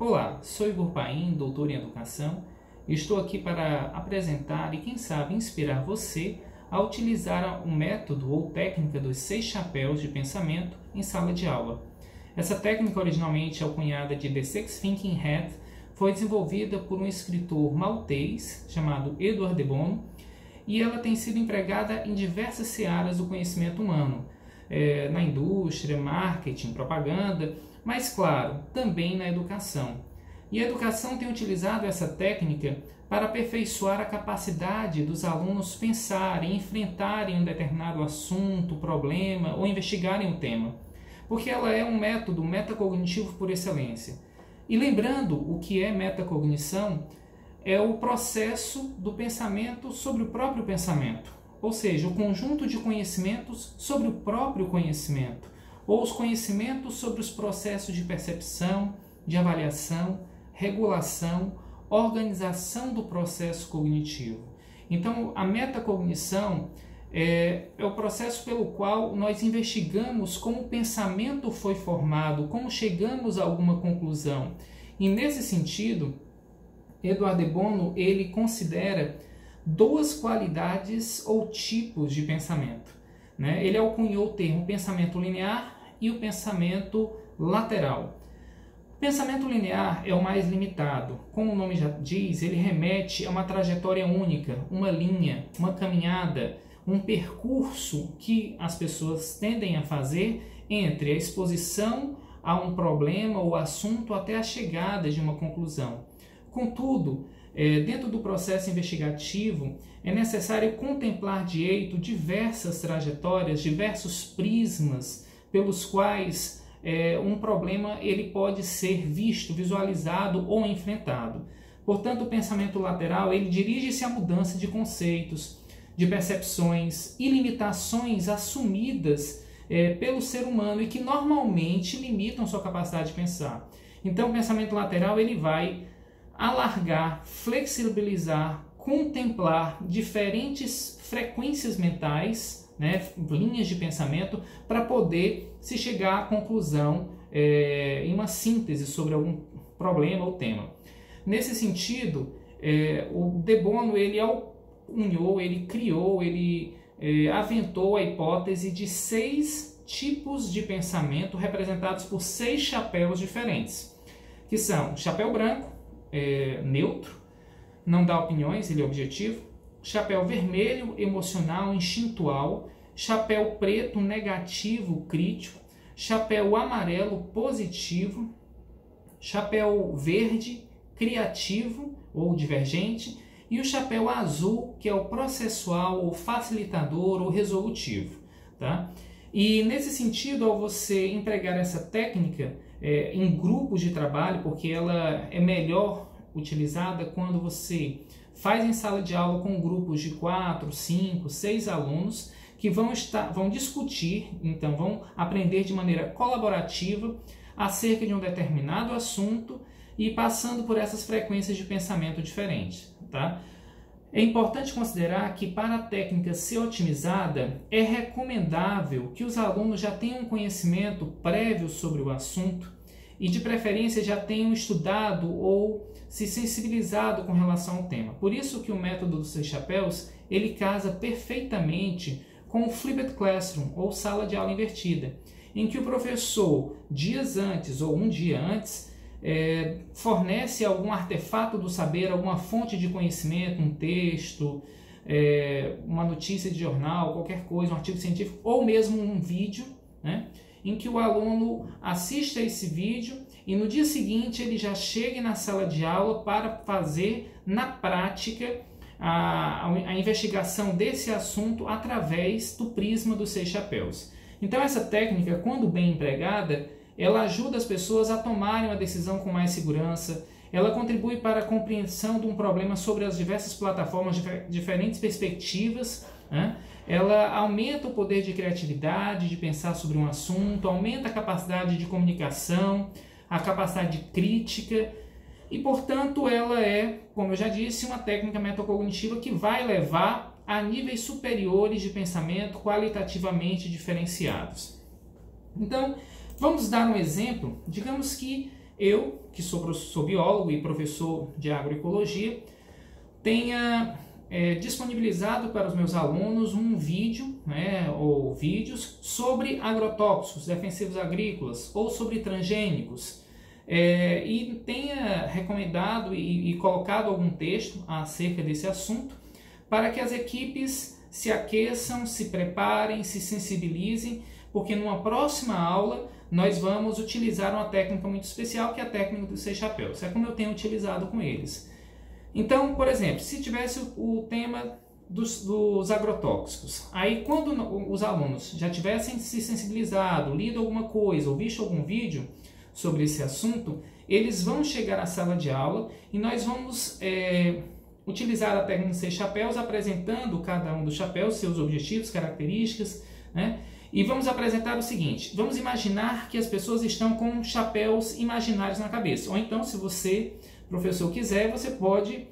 Olá, sou Igor Paim, doutor em Educação, e estou aqui para apresentar e, quem sabe, inspirar você a utilizar um método ou técnica dos 6 chapéus de pensamento em sala de aula. Essa técnica, originalmente alcunhada de The Six Thinking Hat, foi desenvolvida por um escritor maltês chamado Edward de Bono, e ela tem sido empregada em diversas searas do conhecimento humano, na indústria, marketing, propaganda, mas, claro, também na educação. E a educação tem utilizado essa técnica para aperfeiçoar a capacidade dos alunos pensarem, enfrentarem um determinado assunto, problema ou investigarem um tema, porque ela é um método metacognitivo por excelência. E lembrando o que é metacognição, é o processo do pensamento sobre o próprio pensamento, ou seja, o conjunto de conhecimentos sobre o próprio conhecimento, ou os conhecimentos sobre os processos de percepção, de avaliação, regulação, organização do processo cognitivo. Então, a metacognição é o processo pelo qual nós investigamos como o pensamento foi formado, como chegamos a alguma conclusão. E nesse sentido, Edward de Bono ele considera 2 qualidades ou tipos de pensamento, né? Ele alcunhou o termo pensamento linear e o pensamento lateral. O pensamento linear é o mais limitado. Como o nome já diz, ele remete a uma trajetória única, uma linha, uma caminhada, um percurso que as pessoas tendem a fazer entre a exposição a um problema ou assunto até a chegada de uma conclusão. Contudo, dentro do processo investigativo, é necessário contemplar direito diversas trajetórias, diversos prismas pelos quais um problema ele pode ser visto, visualizado ou enfrentado. Portanto, o pensamento lateral ele dirige-se à mudança de conceitos, de percepções e limitações assumidas pelo ser humano e que normalmente limitam sua capacidade de pensar. Então, o pensamento lateral ele vai alargar, flexibilizar, contemplar diferentes frequências mentais, né, linhas de pensamento, para poder se chegar à conclusão em uma síntese sobre algum problema ou tema. Nesse sentido, o de Bono ele alcunhou, ele criou, ele aventou a hipótese de 6 tipos de pensamento representados por 6 chapéus diferentes, que são chapéu branco, neutro, não dá opiniões, ele é objetivo. Chapéu vermelho, emocional, instintual. Chapéu preto, negativo, crítico. Chapéu amarelo, positivo. Chapéu verde, criativo ou divergente. E o chapéu azul, que é o processual, ou facilitador, ou resolutivo. Tá? E nesse sentido, ao você empregar essa técnica em grupos de trabalho, porque ela é melhor utilizada quando você faz em sala de aula com grupos de 4, 5, 6 alunos que vão discutir, então vão aprender de maneira colaborativa acerca de um determinado assunto e passando por essas frequências de pensamento diferentes. Tá? É importante considerar que para a técnica ser otimizada, é recomendável que os alunos já tenham um conhecimento prévio sobre o assunto e, de preferência, já tenham estudado ou se sensibilizado com relação ao tema. Por isso que o método dos 6 chapéus, ele casa perfeitamente com o Flipped Classroom, ou sala de aula invertida, em que o professor, dias antes ou um dia antes, fornece algum artefato do saber, alguma fonte de conhecimento, um texto, uma notícia de jornal, qualquer coisa, um artigo científico, ou mesmo um vídeo, né, em que o aluno assista a esse vídeo e no dia seguinte ele já chegue na sala de aula para fazer na prática a investigação desse assunto através do prisma dos 6 chapéus. Então essa técnica, quando bem empregada, ela ajuda as pessoas a tomarem uma decisão com mais segurança, ela contribui para a compreensão de um problema sobre as diversas plataformas, diferentes perspectivas, né? Ela aumenta o poder de criatividade, de pensar sobre um assunto, aumenta a capacidade de comunicação, a capacidade crítica e, portanto, ela é, como eu já disse, uma técnica metacognitiva que vai levar a níveis superiores de pensamento qualitativamente diferenciados. Então, vamos dar um exemplo. Digamos que eu, que sou biólogo e professor de agroecologia, tenha disponibilizado para os meus alunos um vídeo, ou vídeos sobre agrotóxicos, defensivos agrícolas ou sobre transgênicos, e tenha recomendado e colocado algum texto acerca desse assunto para que as equipes se aqueçam, se preparem, se sensibilizem, porque numa próxima aula nós vamos utilizar uma técnica muito especial, que é a técnica dos 6 chapéus. É como eu tenho utilizado com eles. Então, por exemplo, se tivesse o tema dos agrotóxicos, aí quando os alunos já tivessem se sensibilizado, lido alguma coisa ou visto algum vídeo sobre esse assunto, eles vão chegar à sala de aula e nós vamos utilizar a técnica dos 6 chapéus, apresentando cada um dos chapéus, seus objetivos, características, né? E vamos apresentar o seguinte: vamos imaginar que as pessoas estão com chapéus imaginários na cabeça. Ou então, se você, professor, quiser, você pode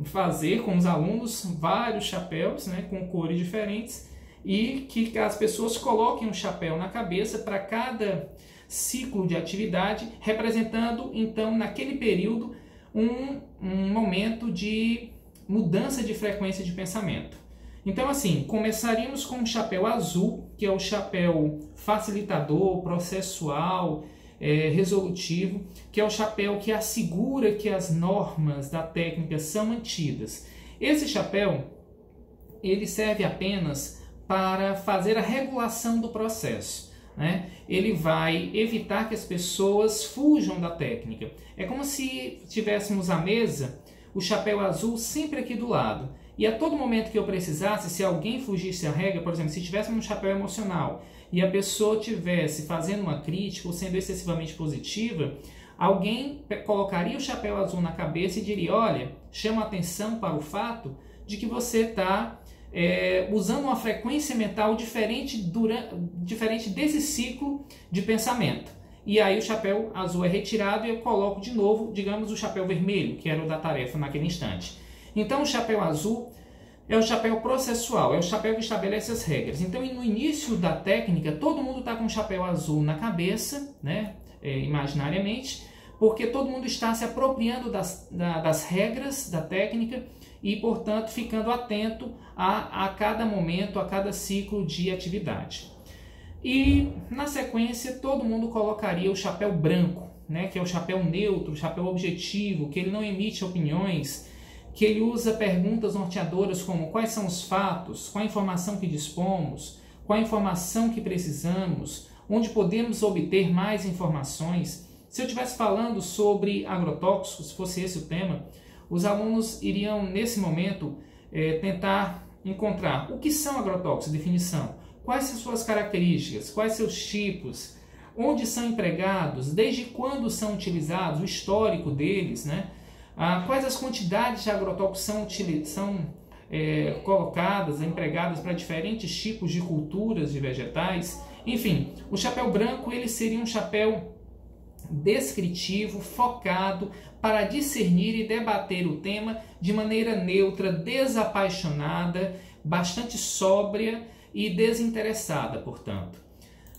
fazer com os alunos vários chapéus, né, com cores diferentes, e que as pessoas coloquem um chapéu na cabeça para cada ciclo de atividade, representando, então, naquele período, um momento de mudança de frequência de pensamento. Então, assim, começaríamos com o chapéu azul, que é o chapéu facilitador, processual, resolutivo, que é o chapéu que assegura que as normas da técnica são mantidas. Esse chapéu, ele serve apenas para fazer a regulação do processo, né? Ele vai evitar que as pessoas fujam da técnica. É como se tivéssemos à mesa o chapéu azul sempre aqui do lado. E a todo momento que eu precisasse, se alguém fugisse à regra, por exemplo, se tivéssemos um chapéu emocional e a pessoa estivesse fazendo uma crítica ou sendo excessivamente positiva, alguém colocaria o chapéu azul na cabeça e diria: olha, chama atenção para o fato de que você está usando uma frequência mental diferente desse ciclo de pensamento. E aí o chapéu azul é retirado e eu coloco de novo, digamos, o chapéu vermelho, que era o da tarefa naquele instante. Então o chapéu azul é o chapéu processual, é o chapéu que estabelece as regras. Então no início da técnica todo mundo está com o chapéu azul na cabeça, né, imaginariamente, porque todo mundo está se apropriando das regras da técnica e, portanto, ficando atento a cada momento, a cada ciclo de atividade. E na sequência todo mundo colocaria o chapéu branco, né, que é o chapéu neutro, o chapéu objetivo, que ele não emite opiniões, que ele usa perguntas norteadoras como: quais são os fatos, qual a informação que dispomos, qual a informação que precisamos, onde podemos obter mais informações. Se eu estivesse falando sobre agrotóxicos, se fosse esse o tema, os alunos iriam, nesse momento, tentar encontrar o que são agrotóxicos, definição, quais são suas características, quais seus tipos, onde são empregados, desde quando são utilizados, o histórico deles, né? Quais as quantidades de agrotóxicos são colocadas, empregadas para diferentes tipos de culturas de vegetais. Enfim, o chapéu branco ele seria um chapéu descritivo, focado para discernir e debater o tema de maneira neutra, desapaixonada, bastante sóbria e desinteressada, portanto.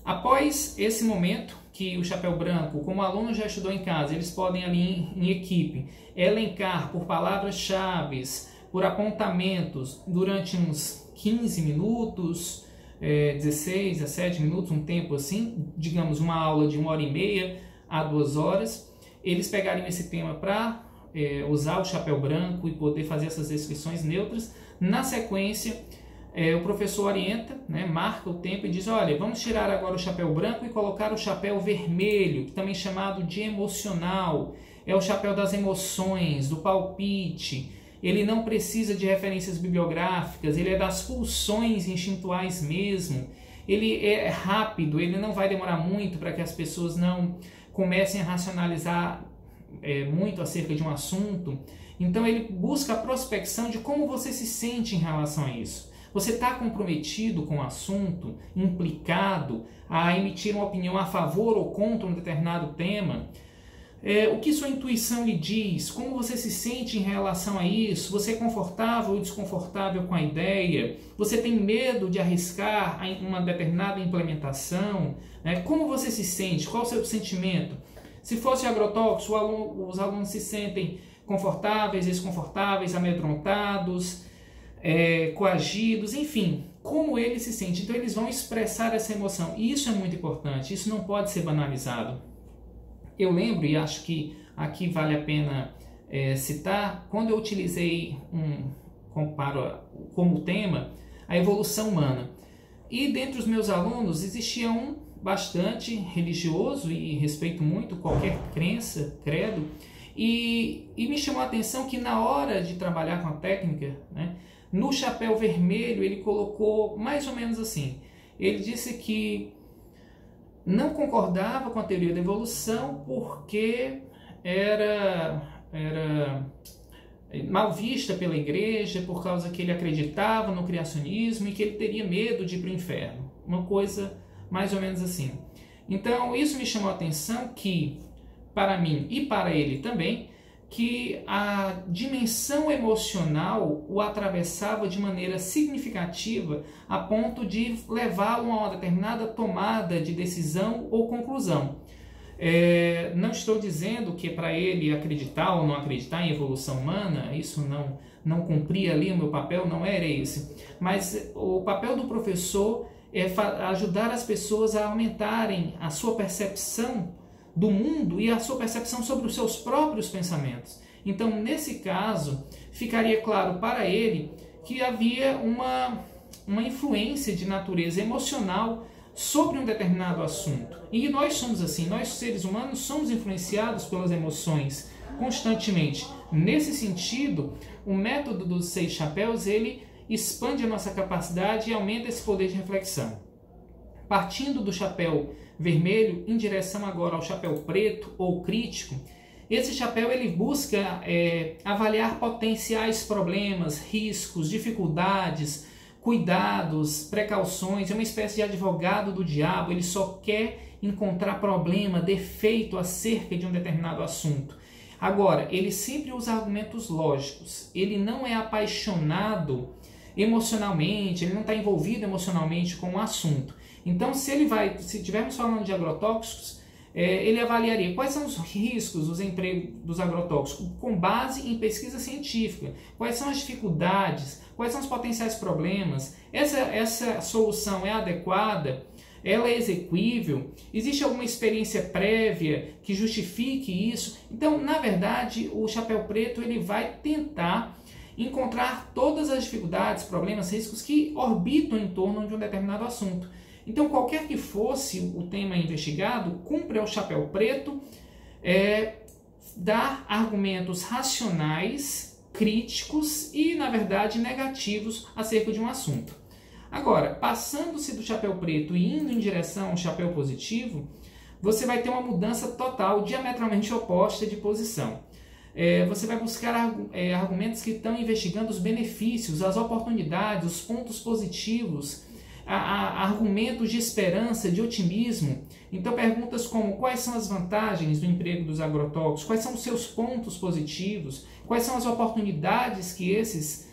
Após esse momento, que o chapéu branco, como o aluno já estudou em casa, eles podem ali em equipe elencar por palavras-chave, por apontamentos, durante uns 15 minutos, 16, 17 minutos, um tempo assim, digamos uma aula de 1h30 a 2 horas, eles pegariam esse tema para usar o chapéu branco e poder fazer essas descrições neutras. Na sequência, o professor orienta, né, marca o tempo e diz: olha, vamos tirar agora o chapéu branco e colocar o chapéu vermelho, que também é chamado de emocional. É o chapéu das emoções, do palpite. Ele não precisa de referências bibliográficas, ele é das pulsões instintuais mesmo. Ele é rápido, ele não vai demorar muito para que as pessoas não comecem a racionalizar muito acerca de um assunto. Então ele busca a prospecção de como você se sente em relação a isso. Você está comprometido com o assunto, implicado a emitir uma opinião a favor ou contra um determinado tema? O que sua intuição lhe diz? Como você se sente em relação a isso? Você é confortável ou desconfortável com a ideia? Você tem medo de arriscar uma determinada implementação? Como você se sente? Qual o seu sentimento? Se fosse agrotóxico, os alunos se sentem confortáveis, desconfortáveis, amedrontados, coagidos, enfim, como ele se sente. Então eles vão expressar essa emoção, e isso é muito importante, isso não pode ser banalizado. Eu lembro, e acho que aqui vale a pena citar, quando eu utilizei como tema a evolução humana, e dentre os meus alunos existia um bastante religioso, e respeito muito qualquer crença, credo, e me chamou a atenção que na hora de trabalhar com a técnica, né, no chapéu vermelho ele colocou mais ou menos assim, ele disse que não concordava com a teoria da evolução porque era mal vista pela igreja, por causa que ele acreditava no criacionismo e que ele teria medo de ir para o inferno, uma coisa mais ou menos assim. Então isso me chamou a atenção que, para mim e para ele também, que a dimensão emocional o atravessava de maneira significativa a ponto de levá-lo a uma determinada tomada de decisão ou conclusão. Não estou dizendo que para ele acreditar ou não acreditar em evolução humana, isso não cumpria ali o meu papel, não era esse. Mas o papel do professor é ajudar as pessoas a aumentarem a sua percepção do mundo e a sua percepção sobre os seus próprios pensamentos. Então, nesse caso, ficaria claro para ele que havia uma influência de natureza emocional sobre um determinado assunto. E nós somos assim, nós seres humanos somos influenciados pelas emoções constantemente. Nesse sentido, o método dos 6 chapéus, ele expande a nossa capacidade e aumenta esse poder de reflexão. Partindo do chapéu vermelho em direção agora ao chapéu preto ou crítico, esse chapéu ele busca avaliar potenciais problemas, riscos, dificuldades, cuidados, precauções. É uma espécie de advogado do diabo, ele só quer encontrar problema, defeito acerca de um determinado assunto. Agora, ele sempre usa argumentos lógicos, ele não é apaixonado emocionalmente, ele não está envolvido emocionalmente com o assunto. Então, se estivermos falando de agrotóxicos, ele avaliaria quais são os riscos dos empregos dos agrotóxicos com base em pesquisa científica, quais são as dificuldades, quais são os potenciais problemas, essa solução é adequada, ela é exequível, existe alguma experiência prévia que justifique isso. Então, na verdade, o chapéu preto ele vai tentar encontrar todas as dificuldades, problemas, riscos que orbitam em torno de um determinado assunto. Então, qualquer que fosse o tema investigado, cumpre ao chapéu preto dar argumentos racionais, críticos e, na verdade, negativos acerca de um assunto. Agora, passando-se do chapéu preto e indo em direção ao chapéu positivo, você vai ter uma mudança total, diametralmente oposta de posição. Você vai buscar argumentos que estão investigando os benefícios, as oportunidades, os pontos positivos, argumentos de esperança, de otimismo. Então, perguntas como: quais são as vantagens do emprego dos agrotóxicos? Quais são os seus pontos positivos? Quais são as oportunidades que esses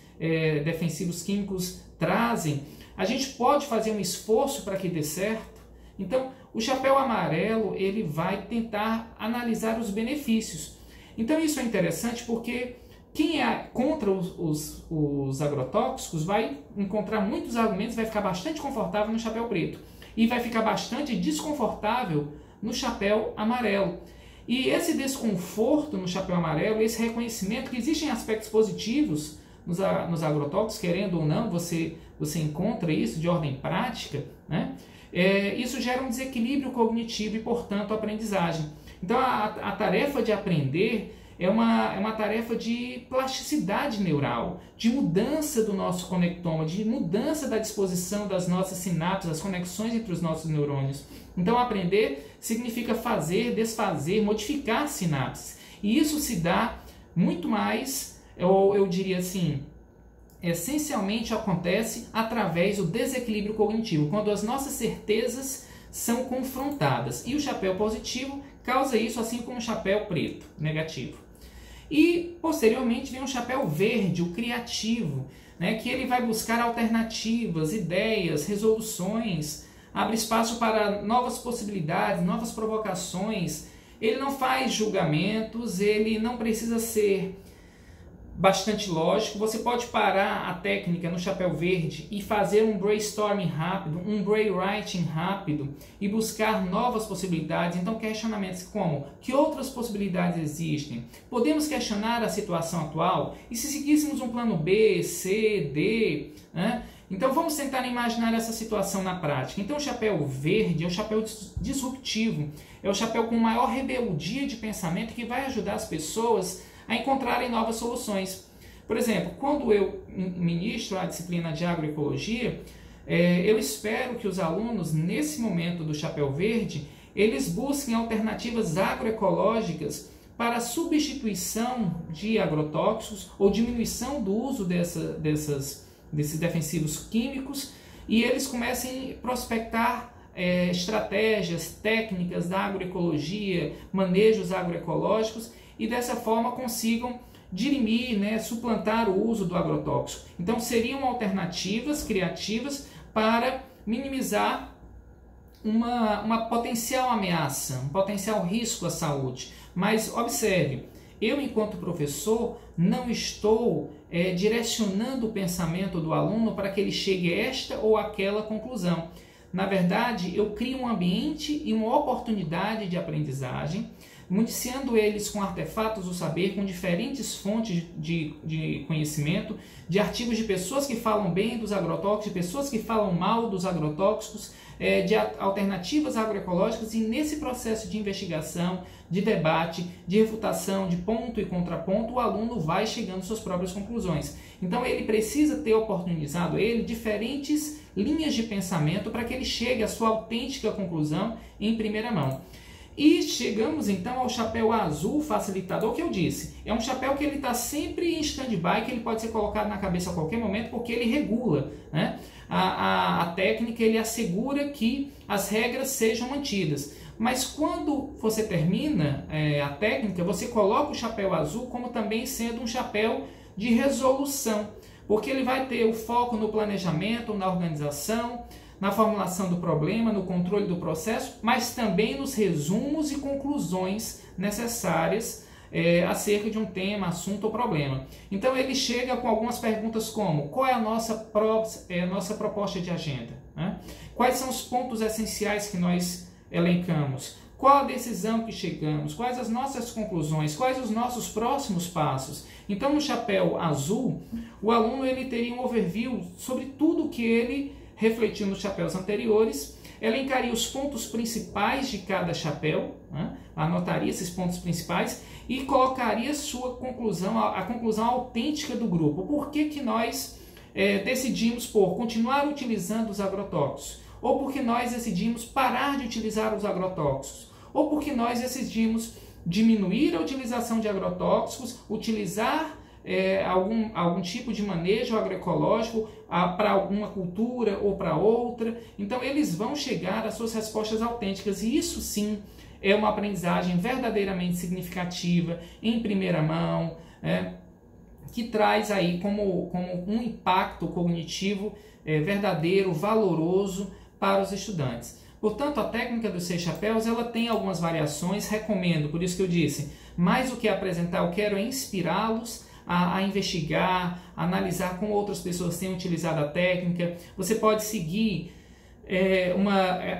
defensivos químicos trazem? A gente pode fazer um esforço para que dê certo? Então, o chapéu amarelo ele vai tentar analisar os benefícios. Então, isso é interessante porque quem é contra os agrotóxicos vai encontrar muitos argumentos, vai ficar bastante confortável no chapéu preto e vai ficar bastante desconfortável no chapéu amarelo. E esse desconforto no chapéu amarelo, esse reconhecimento que existem aspectos positivos nos agrotóxicos, querendo ou não, você encontra isso de ordem prática, né? Isso gera um desequilíbrio cognitivo e, portanto, aprendizagem. Então, a tarefa de aprender é uma tarefa de plasticidade neural, de mudança do nosso conectoma, de mudança da disposição das nossas sinapses, das conexões entre os nossos neurônios. Então, aprender significa fazer, desfazer, modificar sinapses. E isso se dá muito mais, ou eu diria assim, essencialmente acontece através do desequilíbrio cognitivo, quando as nossas certezas são confrontadas. E o chapéu positivo causa isso, assim como o chapéu preto, negativo. E, posteriormente, vem o chapéu verde, o criativo, né, que ele vai buscar alternativas, ideias, resoluções, abre espaço para novas possibilidades, novas provocações, ele não faz julgamentos, ele não precisa ser bastante lógico. Você pode parar a técnica no chapéu verde e fazer um brainstorming rápido, um brainwriting rápido e buscar novas possibilidades. Então, questionamentos como: que outras possibilidades existem? Podemos questionar a situação atual? E se seguíssemos um plano B, C, D, né? Então vamos tentar imaginar essa situação na prática. Então o chapéu verde é o chapéu disruptivo, é o chapéu com maior rebeldia de pensamento que vai ajudar as pessoas a encontrarem novas soluções. Por exemplo, quando eu ministro a disciplina de agroecologia, eu espero que os alunos, nesse momento do chapéu verde, eles busquem alternativas agroecológicas para a substituição de agrotóxicos ou diminuição do uso desses defensivos químicos, e eles comecem a prospectar estratégias, técnicas da agroecologia, manejos agroecológicos, e dessa forma consigam dirimir, suplantar o uso do agrotóxico. Então seriam alternativas criativas para minimizar uma potencial ameaça, um potencial risco à saúde. Mas observe, eu enquanto professor não estou direcionando o pensamento do aluno para que ele chegue a esta ou aquela conclusão. Na verdade, eu crio um ambiente e uma oportunidade de aprendizagem, municiando eles com artefatos do saber, com diferentes fontes de conhecimento, de artigos de pessoas que falam bem dos agrotóxicos, de pessoas que falam mal dos agrotóxicos, de alternativas agroecológicas, e nesse processo de investigação, de debate, de refutação, de ponto e contraponto, o aluno vai chegando às suas próprias conclusões. Então ele precisa ter oportunizado diferentes linhas de pensamento para que ele chegue à sua autêntica conclusão em primeira mão. E chegamos então ao chapéu azul facilitador, que eu disse. É um chapéu que ele está sempre em stand-by, que ele pode ser colocado na cabeça a qualquer momento, porque ele regula, né? A técnica, ele assegura que as regras sejam mantidas. Mas quando você termina a técnica, você coloca o chapéu azul como também sendo um chapéu de resolução, porque ele vai ter o foco no planejamento, na organização, na formulação do problema, no controle do processo, mas também nos resumos e conclusões necessárias acerca de um tema, assunto ou problema. Então ele chega com algumas perguntas como: qual é a nossa proposta de agenda? Né? Quais são os pontos essenciais que nós elencamos? Qual a decisão que chegamos? Quais as nossas conclusões? Quais os nossos próximos passos? Então no chapéu azul, o aluno ele teria um overview sobre tudo que ele refletiu nos chapéus anteriores, elencaria os pontos principais de cada chapéu, né? Anotaria esses pontos principais e colocaria sua conclusão, a conclusão autêntica do grupo. Por que nós decidimos por continuar utilizando os agrotóxicos? Ou porque nós decidimos parar de utilizar os agrotóxicos? Ou porque nós decidimos diminuir a utilização de agrotóxicos, utilizar algum tipo de manejo agroecológico para alguma cultura ou para outra. Então eles vão chegar às suas respostas autênticas, e isso sim é uma aprendizagem verdadeiramente significativa, em primeira mão, que traz aí como um impacto cognitivo verdadeiro, valoroso para os estudantes. Portanto, a técnica dos 6 chapéus ela tem algumas variações, recomendo, por isso que eu disse, mais do que apresentar, eu quero inspirá-los a investigar, a analisar como outras pessoas têm utilizado a técnica. Você pode seguir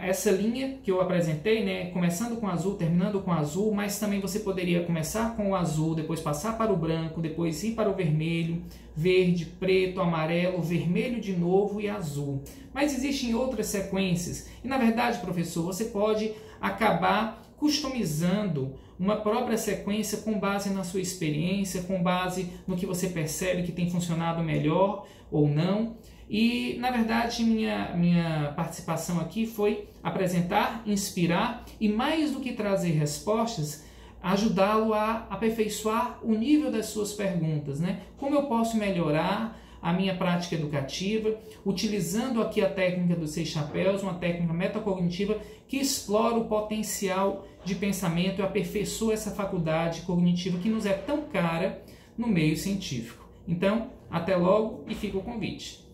essa linha que eu apresentei, né? Começando com azul, terminando com azul, mas também você poderia começar com o azul, depois passar para o branco, depois ir para o vermelho, verde, preto, amarelo, vermelho de novo e azul. Mas existem outras sequências e, na verdade, professor, você pode acabar customizando uma própria sequência com base na sua experiência, com base no que você percebe que tem funcionado melhor ou não. E, na verdade, minha participação aqui foi apresentar, inspirar e, mais do que trazer respostas, ajudá-lo a aperfeiçoar o nível das suas perguntas, né? Como eu posso melhorar a minha prática educativa, utilizando aqui a técnica dos 6 chapéus, uma técnica metacognitiva que explora o potencial de pensamento e aperfeiçoa essa faculdade cognitiva que nos é tão cara no meio científico. Então, até logo e fica o convite.